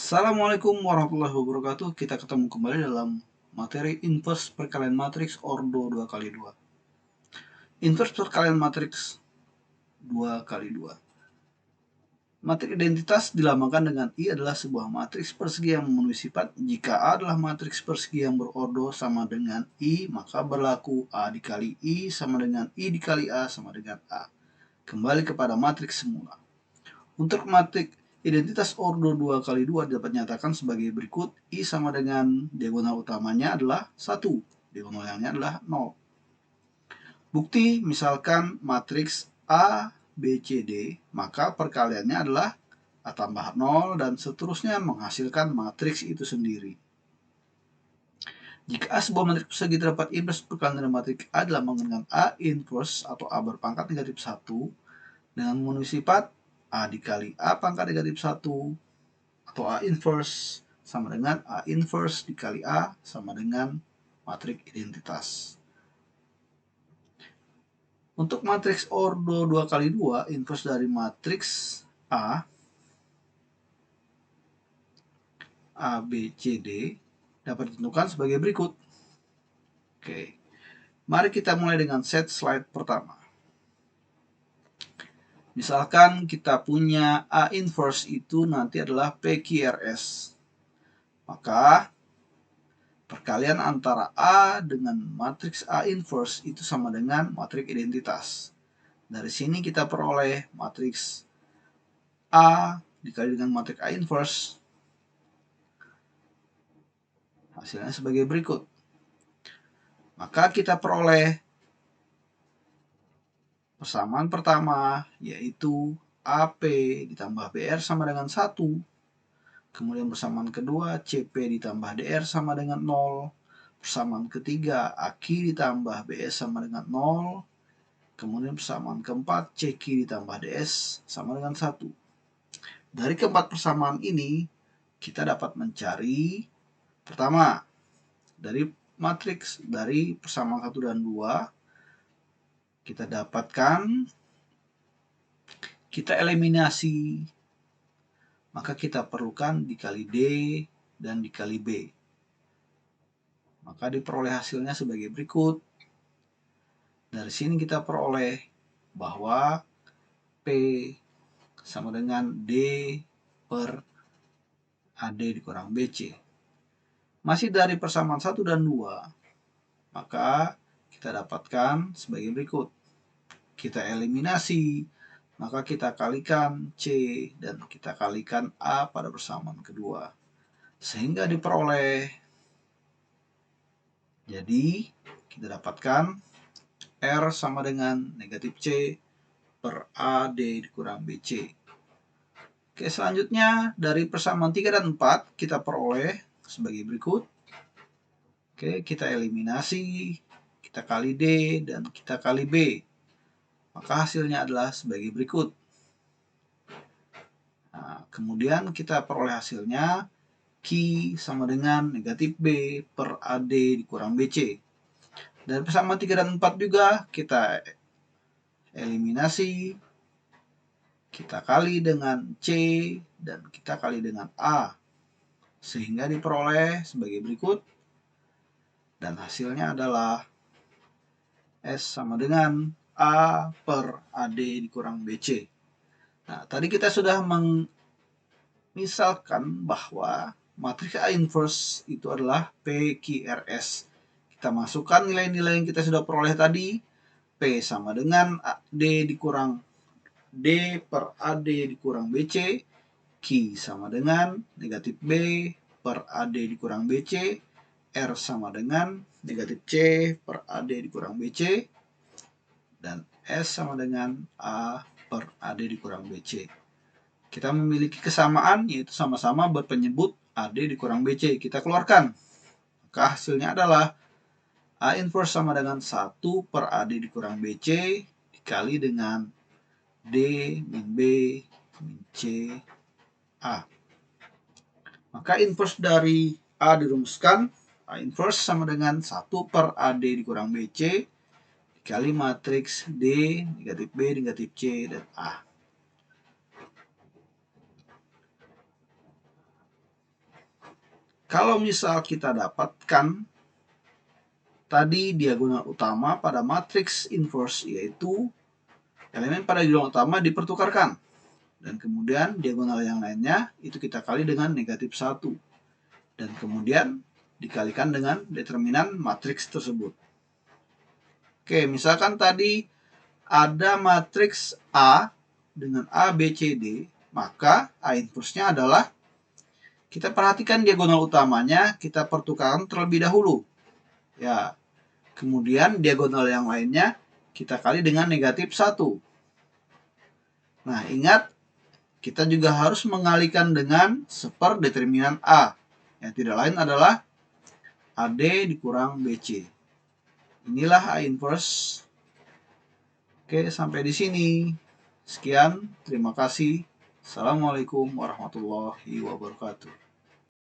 Assalamualaikum warahmatullahi wabarakatuh. Kita ketemu kembali dalam materi inverse perkalian matriks ordo 2x2. Inverse perkalian matriks 2x2. Matriks identitas dilambangkan dengan I adalah sebuah matriks persegi yang memenuhi sifat. Jika A adalah matriks persegi yang berordo sama dengan I, maka berlaku A dikali I sama dengan I dikali A sama dengan A. Kembali kepada matriks semula. Untuk matriks identitas ordo 2x2 dapat dinyatakan sebagai berikut. I sama dengan diagonal utamanya adalah 1. Diagonalnya adalah 0. Bukti misalkan matriks A, B, C, D, maka perkaliannya adalah A tambah 0 dan seterusnya menghasilkan matriks itu sendiri. Jika A sebuah matriks persegi terdapat inverse perkalian dari matriks A dilambangkan dengan A inverse atau A berpangkat negatif 1 dengan memenuhi sifat A dikali A pangkat negatif 1 atau A inverse sama dengan A inverse dikali A sama dengan matriks identitas. Untuk matriks ordo 2x2, inverse dari matriks A, B, C, D dapat ditentukan sebagai berikut. Oke, mari kita mulai dengan set slide pertama. Misalkan kita punya A inverse itu nanti adalah PQRS. Maka perkalian antara A dengan matriks A inverse itu sama dengan matriks identitas. Dari sini kita peroleh matriks A dikali dengan matriks A inverse. Hasilnya sebagai berikut. Maka kita peroleh persamaan pertama yaitu AP ditambah BR sama dengan 1. Kemudian persamaan kedua CP ditambah DR sama dengan 0. Persamaan ketiga AQ ditambah BS sama dengan 0. Kemudian persamaan keempat CQ ditambah DS sama dengan 1. Dari keempat persamaan ini kita dapat mencari pertama dari matriks dari persamaan 1 dan 2 kita dapatkan, kita eliminasi, maka kita perlukan dikali D dan dikali B. Maka diperoleh hasilnya sebagai berikut. Dari sini kita peroleh bahwa P sama dengan D per AD dikurang BC. Masih dari persamaan 1 dan 2, maka kita dapatkan sebagai berikut. Kita eliminasi, maka kita kalikan C dan kita kalikan A pada persamaan kedua. Sehingga diperoleh, jadi kita dapatkan R sama dengan negatif C per AD dikurang BC. Oke, selanjutnya dari persamaan 3 dan 4 kita peroleh sebagai berikut. Oke, kita eliminasi, kita kali D dan kita kali B. Maka hasilnya adalah sebagai berikut. Nah, kemudian kita peroleh hasilnya Q sama dengan negatif B per AD dikurang BC. Dan persamaan 3 dan 4 juga kita eliminasi, kita kali dengan C dan kita kali dengan A. Sehingga diperoleh sebagai berikut. Dan hasilnya adalah S sama dengan A per AD dikurang BC. Nah, tadi kita sudah misalkan bahwa matriks A inverse itu adalah PQRS. Kita masukkan nilai-nilai yang kita sudah peroleh tadi. P sama dengan D dikurang D per AD dikurang BC. Q sama dengan negatif B per AD dikurang BC. R sama dengan negatif C per AD dikurang BC. Dan S sama dengan A per AD dikurang BC. Kita memiliki kesamaan yaitu sama-sama berpenyebut AD dikurang BC. Kita keluarkan. Maka hasilnya adalah A inverse sama dengan 1 per AD dikurang BC dikali dengan D min B min C A. Maka inverse dari A dirumuskan. A inverse sama dengan 1 per AD dikurang BC dikali matriks D, negatif B, negatif C, dan A. Kalau misal kita dapatkan tadi diagonal utama pada matriks inverse, yaitu elemen pada diagonal utama dipertukarkan. Dan kemudian diagonal yang lainnya itu kita kali dengan negatif 1. Dan kemudian dikalikan dengan determinan matriks tersebut. Oke, misalkan tadi ada matriks A dengan A, B, C, D, maka A inverse-nya adalah, kita perhatikan diagonal utamanya, kita pertukarkan terlebih dahulu. Ya, kemudian diagonal yang lainnya kita kali dengan negatif 1. Nah, ingat, kita juga harus mengalikan dengan seperdeterminan A. Yang tidak lain adalah AD dikurang BC. Inilah A inverse. Oke, sampai di sini. Sekian, terima kasih. Assalamualaikum warahmatullahi wabarakatuh.